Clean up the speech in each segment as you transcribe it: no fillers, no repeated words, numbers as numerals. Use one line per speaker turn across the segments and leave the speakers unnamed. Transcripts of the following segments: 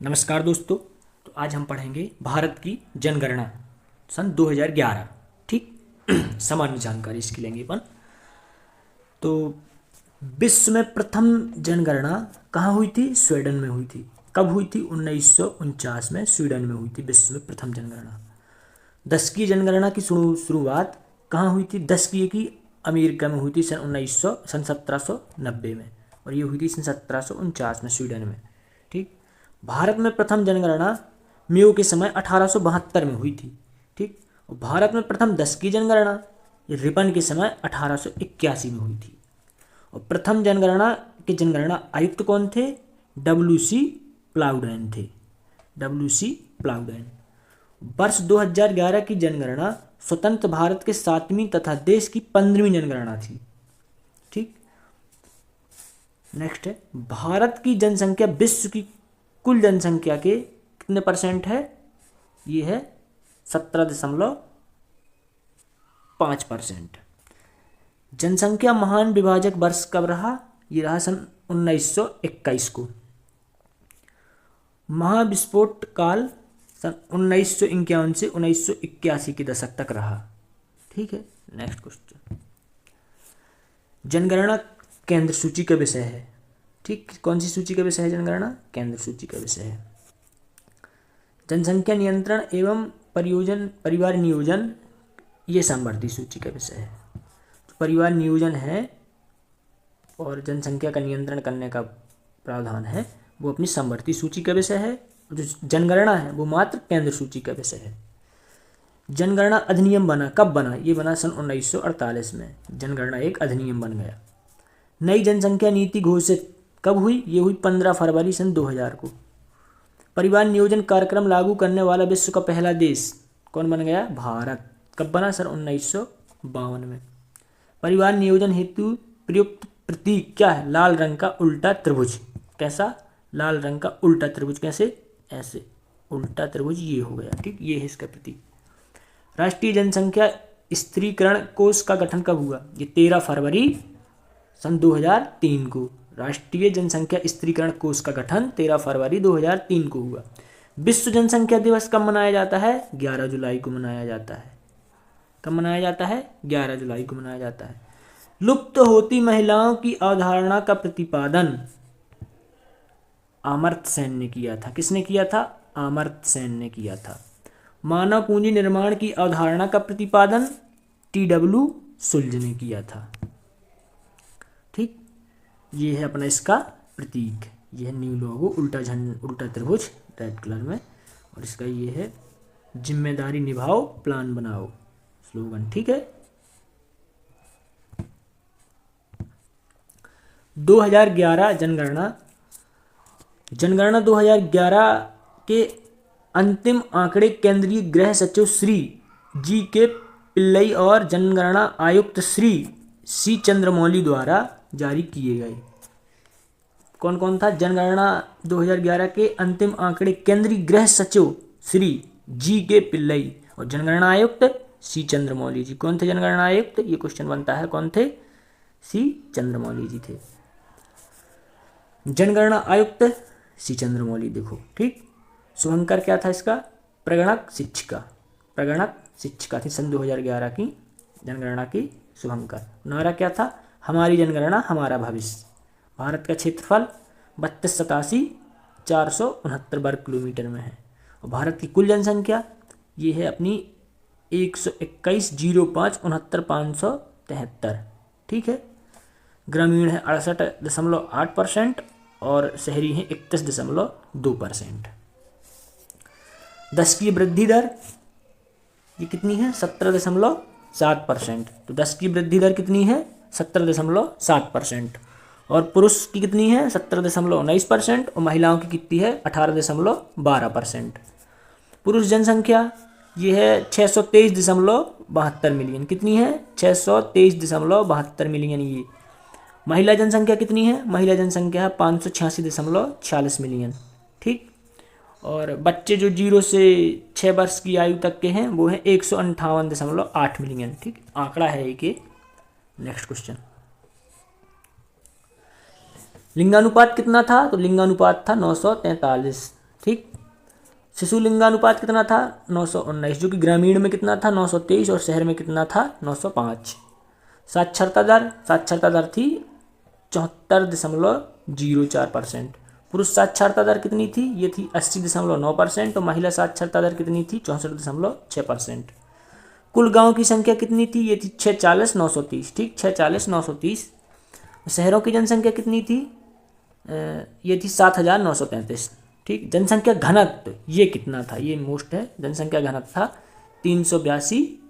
नमस्कार दोस्तों। तो आज हम पढ़ेंगे भारत की जनगणना सन 2011। ठीक। सामान्य जानकारी इसकी लेंगे अपन। तो विश्व में प्रथम जनगणना कहाँ हुई थी? स्वीडन में हुई थी। कब हुई थी? 1949 में स्वीडन में हुई थी विश्व में प्रथम जनगणना। 10 की जनगणना की शुरुआत कहाँ हुई थी? 10 की अमेरिका में हुई थी सन 1790 में, और ये हुई थी सन 1749 में स्वीडन में। ठीक। भारत में प्रथम जनगणना मेयो के समय 1872 में हुई थी। ठीक। और भारत में प्रथम 10 की जनगणना रिपन के समय 1881 में हुई थी। और प्रथम जनगणना के जनगणना आयुक्त कौन थे? WC प्लाउडेन थे। WC प्लाउडेन। वर्ष 2011 की जनगणना स्वतंत्र भारत के 7वीं तथा देश की 15वीं जनगणना थी। ठीक। नेक्स्ट है, भारत की जनसंख्या विश्व की कुल जनसंख्या के कितने परसेंट है? ये है 17.5%। जनसंख्या महान विभाजक वर्ष कब रहा? ये रहा सन 1921 को। महाविस्फोट काल सन 1951 से 1981 के दशक तक रहा। ठीक है। नेक्स्ट क्वेश्चन, जनगणना केंद्र सूची का विषय है। ठीक। कौन सी सूची का विषय है जनगणना? केंद्र सूची का विषय है। जनसंख्या नियंत्रण एवं परिवार नियोजन, ये समवर्ती सूची का विषय है। तो परिवार नियोजन है और जनसंख्या का नियंत्रण करने का प्रावधान है, वो अपनी समवर्ती सूची का विषय है। जो जनगणना है वो मात्र केंद्र सूची का विषय है। जनगणना अधिनियम बना कब बना? ये बना सन 1948 में। जनगणना एक अधिनियम बन गया। नई जनसंख्या नीति घोषित कब हुई? ये हुई 15 फरवरी सन 2000 को। परिवार नियोजन कार्यक्रम लागू करने वाला विश्व का पहला देश कौन बन गया? भारत। कब बना? सन 1952 में। परिवार नियोजन हेतु प्रयुक्त प्रतीक क्या है? लाल रंग का उल्टा त्रिभुज। कैसा? लाल रंग का उल्टा त्रिभुज। कैसे? ऐसे उल्टा त्रिभुज ये हो गया। ठीक। ये है इसका प्रतीक। राष्ट्रीय जनसंख्या स्थिरीकरण कोष का गठन कब हुआ? ये 13 फरवरी सन 2003 को। राष्ट्रीय जनसंख्या स्थिरीकरण कोष का गठन 13 फरवरी 2003 को हुआ। विश्व जनसंख्या दिवस कब मनाया जाता है? 11 जुलाई को मनाया जाता है। कब मनाया जाता है? 11 जुलाई को मनाया जाता है। लुप्त होती महिलाओं की अवधारणा का प्रतिपादन अमर्त्य सेन ने किया था। किसने किया था? अमर्त्य सेन ने किया था। मानव पूंजी निर्माण की अवधारणा का प्रतिपादन TW सुल्ज ने किया था। ठीक। ये है अपना इसका प्रतीक। ये है न्यू लोगो, उल्टा त्रिभुज रेड कलर में, और इसका ये है जिम्मेदारी निभाओ प्लान बनाओ स्लोगन। ठीक है। 2011 जनगणना 2011 के अंतिम आंकड़े केंद्रीय गृह सचिव श्री GK पिल्लई और जनगणना आयुक्त श्री C चंद्रमौली द्वारा जारी किए गए। कौन कौन था? जनगणना 2011 के अंतिम आंकड़े केंद्रीय गृह सचिव श्री GK पिल्लई और जनगणना आयुक्त C चंद्रमौली जी। कौन थे जनगणना आयुक्त? ये क्वेश्चन बनता है, कौन थे? C चंद्रमौली जी थे। जनगणना आयुक्त C चंद्रमौली। देखो। ठीक। शुभंकर क्या था इसका? प्रगणक शिक्षिका थी सन 2011 की जनगणना की शुभंकर। नारा क्या था? हमारी जनगणना हमारा भविष्य। भारत का क्षेत्रफल 32,87,469 वर्ग किलोमीटर में है। और भारत की कुल जनसंख्या ये है अपनी 121,05,69,573। ठीक है। ग्रामीण है 68.8% और शहरी है 31.2%। 10 की वृद्धि दर ये कितनी है? 17.7%। तो 10 की वृद्धि दर कितनी है? 17.7%। और पुरुष की कितनी है? 17.19%। और महिलाओं की कितनी है? 18.12%। पुरुष जनसंख्या ये है 623.72 मिलियन। कितनी है? 623.72 मिलियन। ये महिला जनसंख्या कितनी है? महिला जनसंख्या है 586.46 मिलियन। ठीक। और बच्चे जो 0 से 6 वर्ष की आयु तक के हैं वो हैं 158.8 मिलियन। ठीक। आंकड़ा है एक। नेक्स्ट क्वेश्चन, लिंगानुपात कितना था? तो लिंगानुपात था 943। ठीक। शिशु लिंगानुपात कितना था 919, जो कि ग्रामीण में कितना था 923 और शहर में कितना था 905। साक्षरता दर थी 74.04%। पुरुष साक्षरता दर कितनी थी, ये थी 80.9% और महिला साक्षरता दर कितनी थी 64.6%। कुल गांव की संख्या कितनी थी, ये थी 640,930, ठीक 640,930। शहरों की जनसंख्या कितनी थी, ये थी 7,933, ठीक। जनसंख्या घनत्व ये कितना था, ये मोस्ट है, जनसंख्या घनत्व था 382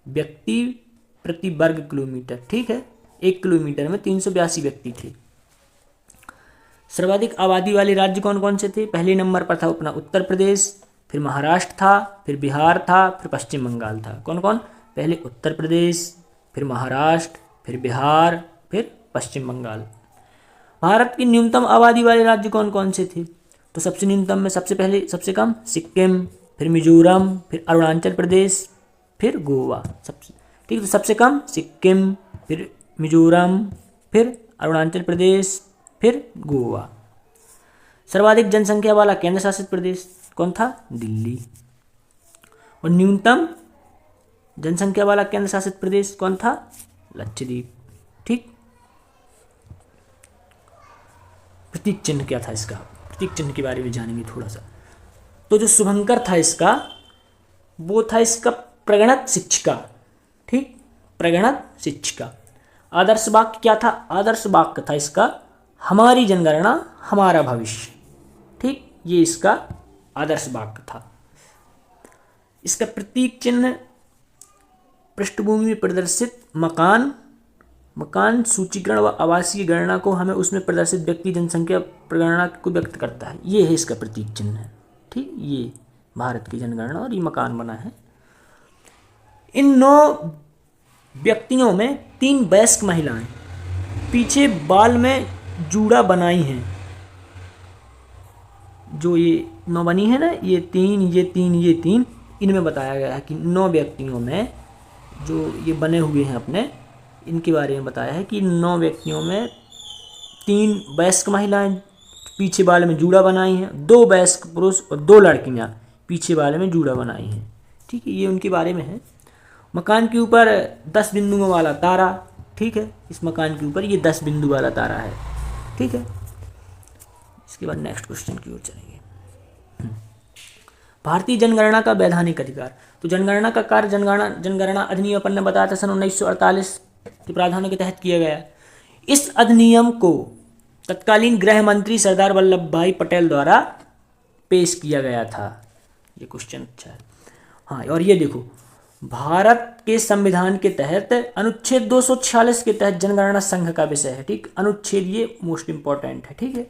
व्यक्ति प्रति वर्ग किलोमीटर, ठीक है। 1 किलोमीटर में 382 व्यक्ति थे। सर्वाधिक आबादी वाले राज्य कौन कौन से थे, पहले नंबर पर था अपना उत्तर प्रदेश, फिर महाराष्ट्र था, फिर बिहार था, फिर पश्चिम बंगाल था। कौन कौन, पहले उत्तर प्रदेश, फिर महाराष्ट्र, फिर बिहार, फिर पश्चिम बंगाल। भारत की न्यूनतम आबादी वाले राज्य कौन कौन से थे, तो सबसे न्यूनतम में सबसे पहले सबसे कम सिक्किम, फिर मिजोरम, फिर अरुणाचल प्रदेश, फिर गोवा। सबसे ठीक, तो सबसे कम सिक्किम, फिर मिजोरम, फिर अरुणाचल प्रदेश, फिर गोवा। सर्वाधिक जनसंख्या वाला केंद्र शासित प्रदेश कौन था, दिल्ली। और न्यूनतम जनसंख्या वाला केंद्र शासित प्रदेश कौन था, लक्षद्वीप, ठीक। प्रतीक चिन्ह क्या था इसका, प्रतीक चिन्ह के बारे में जानेंगे थोड़ा सा। तो जो शुभंकर था इसका, वो था इसका प्रगणक शिक्षिका, ठीक, प्रगणक शिक्षिका। आदर्श वाक्य क्या था, आदर्श वाक्य था इसका हमारी जनगणना हमारा भविष्य, ठीक, ये इसका आदर्श वाक्य था। इसका प्रतीक चिन्ह पृष्ठभूमि में प्रदर्शित मकान सूचीकरण व आवासीय गणना को हमें उसमें प्रदर्शित व्यक्ति जनसंख्या प्रगणना को व्यक्त करता है, ये है इसका प्रतीक चिन्ह, ठीक। ये भारत की जनगणना और ये मकान बना है। इन 9 व्यक्तियों में 3 वयस्क महिलाएं पीछे बाल में जूड़ा बनाई हैं। जो ये 9 बनी है ना, ये 3 इनमें बताया गया है कि 9 व्यक्तियों में जो ये बने हुए हैं अपने, इनके बारे में बताया है कि 9 व्यक्तियों में 3 वयस्क महिलाएं पीछे बाल में जूड़ा बनाई हैं, 2 वयस्क पुरुष और 2 लड़कियां पीछे बाल में जूड़ा बनाई हैं, ठीक है, ये उनके बारे में है। मकान के ऊपर 10 बिंदुओं वाला तारा, ठीक है, इस मकान के ऊपर ये 10 बिंदु वाला तारा है, ठीक है। इसके बाद नेक्स्ट क्वेश्चन की ओर चलेंगे। भारतीय जनगणना का वैधानिक अधिकार, तो जनगणना का कार्य जनगणना अधिनियम अपन ने बताया था सन 1948 के प्रावधानों के तहत किया गया। इस अधिनियम को तत्कालीन गृह मंत्री सरदार वल्लभ भाई पटेल द्वारा पेश किया गया था। ये क्वेश्चन अच्छा है, हाँ। और ये देखो, भारत के संविधान के तहत अनुच्छेद 246 के तहत जनगणना संघ का विषय है, ठीक। अनुच्छेद ये मोस्ट इंपॉर्टेंट है, ठीक है।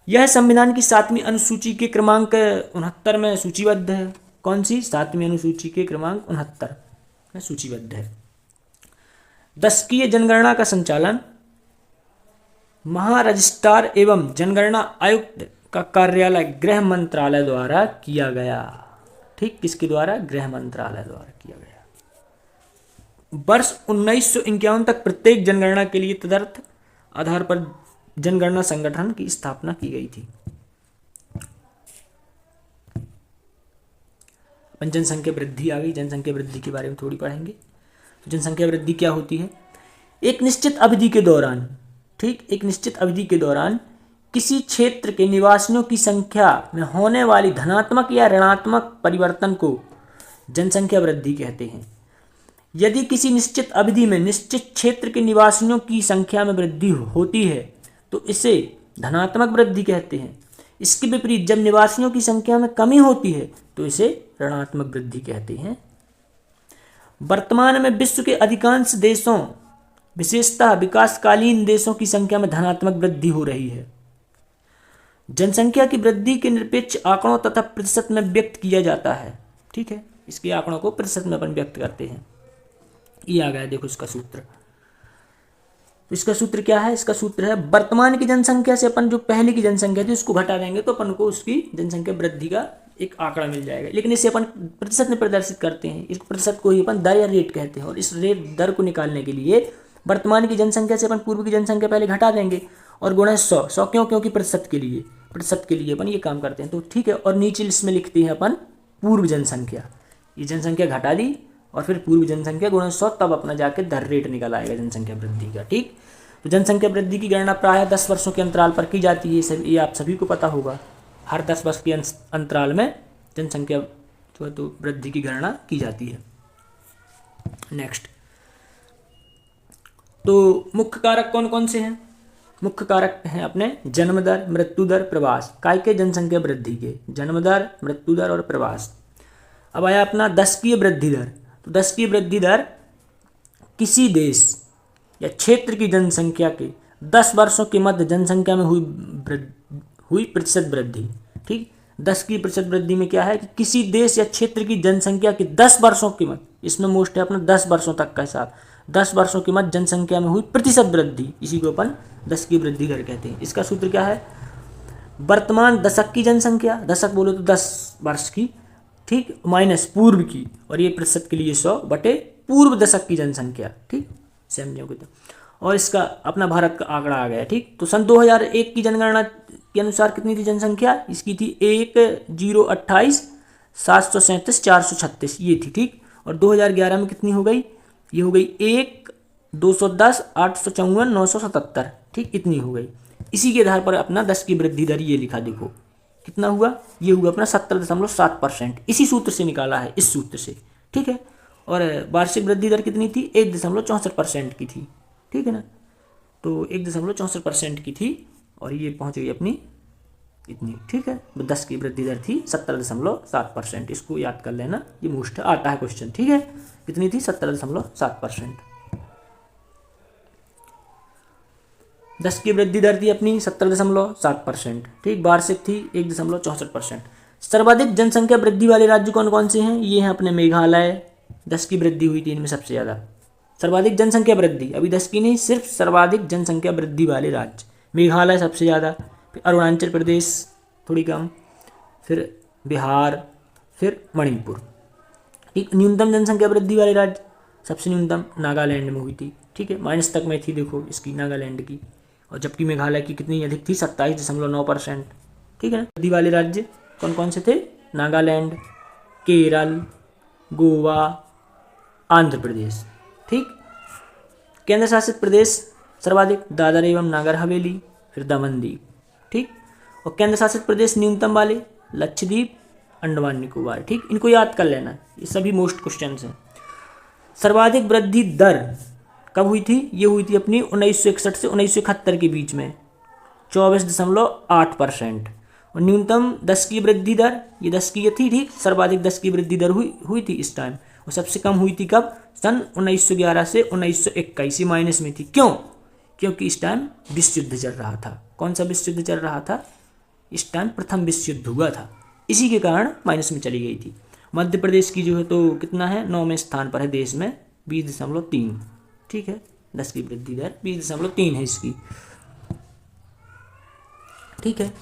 यह संविधान की 7वीं अनुसूची के क्रमांक 69 में सूचीबद्ध है। कौन सी, 7वीं अनुसूची के क्रमांक 69 में सूचीबद्ध है। दशकीय जनगणना का संचालन महारजिस्ट्रार एवं जनगणना आयुक्त का कार्यालय गृह मंत्रालय द्वारा किया गया, ठीक, किसके द्वारा, गृह मंत्रालय द्वारा किया गया। वर्ष 1951 तक प्रत्येक जनगणना के लिए तदर्थ आधार पर जनगणना संगठन की स्थापना की गई थी। अपन जनसंख्या वृद्धि आ गई, जनसंख्या वृद्धि के बारे में थोड़ी पढ़ेंगे। तो जनसंख्या वृद्धि क्या होती है, एक निश्चित अवधि के दौरान, ठीक, एक निश्चित अवधि के दौरान किसी क्षेत्र के निवासियों की संख्या में होने वाली धनात्मक या ऋणात्मक परिवर्तन को जनसंख्या वृद्धि कहते हैं। यदि किसी निश्चित अवधि में निश्चित क्षेत्र के निवासियों की संख्या में वृद्धि होती है तो इसे धनात्मक वृद्धि कहते हैं। इसके विपरीत जब निवासियों की संख्या में कमी होती है तो इसे ऋणात्मक वृद्धि कहते हैं। वर्तमान में विश्व के अधिकांश देशों, विशेषतः विकासकालीन देशों की संख्या में धनात्मक वृद्धि हो रही है। जनसंख्या की वृद्धि के निरपेक्ष आंकड़ों तथा प्रतिशत में व्यक्त किया जाता है, ठीक है, इसके आंकड़ों को प्रतिशत में अपन व्यक्त करते हैं। ये आ गया, देखो इसका सूत्र। तो इसका सूत्र क्या है, इसका सूत्र है वर्तमान की जनसंख्या से अपन जो पहले की जनसंख्या थी उसको घटा देंगे तो अपन को उसकी जनसंख्या वृद्धि का एक आंकड़ा मिल जाएगा। लेकिन इसे अपन प्रतिशत में प्रदर्शित करते हैं, इस प्रतिशत को ही अपन दर या रेट कहते हैं। और इस रेट दर को निकालने के लिए वर्तमान की जनसंख्या से अपन पूर्व की जनसंख्या पहले घटा देंगे और गुणा 100 क्यों, क्योंकि प्रतिशत के लिए प्रतिशत के लिए अपन ये काम करते हैं, तो ठीक है। और नीचे लिस्ट में लिखते हैं अपन पूर्व जनसंख्या, ये जनसंख्या घटा दी और फिर पूर्व जनसंख्या गुणा 100, तब अपना जाके दर रेट निकल आएगा जनसंख्या वृद्धि का, ठीक। तो जनसंख्या वृद्धि की गणना प्रायः 10 वर्षों के अंतराल पर की जाती है, ये आप सभी को पता होगा। हर 10 वर्ष के अंतराल में जनसंख्या जो है तो वृद्धि की गणना की जाती है। नेक्स्ट, तो मुख्य कारक कौन कौन से हैं? मुख्य कारक हैं अपने जन्म दर, मृत्यु दर, प्रवास, काय के जनसंख्या वृद्धि के, जन्म दर, मृत्यु दर और प्रवास। अब आया अपना दशकीय वृद्धि दर। तो दशकीय वृद्धि दर किसी देश या क्षेत्र की जनसंख्या के 10 वर्षों के मध्य जनसंख्या में हुई प्रतिशत वृद्धि, ठीक। 10 की प्रतिशत वृद्धि में क्या है कि किसी देश या क्षेत्र की जनसंख्या के 10 वर्षों के मध्य, इसमें मोस्ट है अपना 10 वर्षों तक का हिसाब, 10 वर्षों के मध्य जनसंख्या में हुई प्रतिशत वृद्धि, इसी को अपन 10 की वृद्धि दर कहते हैं। इसका सूत्र क्या है? वर्तमान दशक की जनसंख्या, दशक बोलो तो 10 वर्ष की, ठीक, माइनस पूर्व की, और ये प्रतिशत के लिए 100 बटे पूर्व दशक की जनसंख्या, ठीक, समझोगे तो। और इसका अपना भारत का आंकड़ा आ गया, ठीक। तो सन 2001 की जनगणना के अनुसार कितनी थी जनसंख्या? इसकी थी 1,028,737,436 ये थी, ठीक। और 2011 में कितनी हो गई? ये हो गई 1,210,854,977, ठीक, इतनी हो गई। इसी के आधार पर अपना 10 की वृद्धि दर ये लिखा, देखो कितना हुआ, ये हुआ अपना 70.7%, इसी सूत्र से निकाला है, इस सूत्र से, ठीक है। और वार्षिक वृद्धि दर कितनी थी? 1.64% की थी, ठीक है ना। तो 1.64% की थी और ये पहुंच गई अपनी इतनी, ठीक है। 10 की वृद्धि दर थी 70.7%, इसको याद कर लेना, ये मोस्ट आता है क्वेश्चन, ठीक है। कितनी थी? 70.7%। 10 की वृद्धि दर थी अपनी 70.7%, ठीक। वार्षिक थी 1.64%। सर्वाधिक जनसंख्या वृद्धि वाले राज्य कौन कौन से हैं? ये हैं अपने मेघालय, 10 की वृद्धि हुई थी इनमें सबसे ज़्यादा। सर्वाधिक जनसंख्या वृद्धि, अभी 10 की नहीं, सिर्फ सर्वाधिक जनसंख्या वृद्धि वाले राज्य, मेघालय सबसे ज़्यादा, फिर अरुणाचल प्रदेश थोड़ी कम, फिर बिहार, फिर मणिपुर, ठीक। न्यूनतम जनसंख्या वृद्धि वाले राज्य सबसे न्यूनतम नागालैंड में हुई थी, ठीक है, माइनस तक में थी, देखो इसकी नागालैंड की। और जबकि मेघालय की कितनी अधिक थी? 27.9%, ठीक है ना। वृद्धि वाले राज्य कौन कौन से थे? नागालैंड, केरल, गोवा, आंध्र प्रदेश, ठीक। केंद्र शासित प्रदेश सर्वाधिक दादर एवं नागर हवेली, फिर दमन दीव, ठीक। और केंद्र शासित प्रदेश न्यूनतम वाले लक्षद्वीप, अंडमान निकोबार, ठीक। इनको याद कर लेना, ये सभी मोस्ट क्वेश्चन हैं। सर्वाधिक वृद्धि दर कब हुई थी? ये हुई थी अपनी 1961 से 1971 के बीच में 24.8%। और न्यूनतम 10 की वृद्धि दर, ये 10 की थी, ठीक। सर्वाधिक 10 की वृद्धि दर हुई थी इस टाइम, और सबसे कम हुई थी कब? सन 1911 से 1921, माइनस में थी। क्यों? क्योंकि इस टाइम विश्व युद्ध चल रहा था। कौन सा विश्व युद्ध चल रहा था? इस टाइम प्रथम विश्व युद्ध हुआ था, इसी के कारण माइनस में चली गई थी। मध्य प्रदेश की जो है तो कितना है? 9वें स्थान पर है देश में, 20.3, ठीक है। 10 की वृद्धि दर 20.3 है इसकी, ठीक है।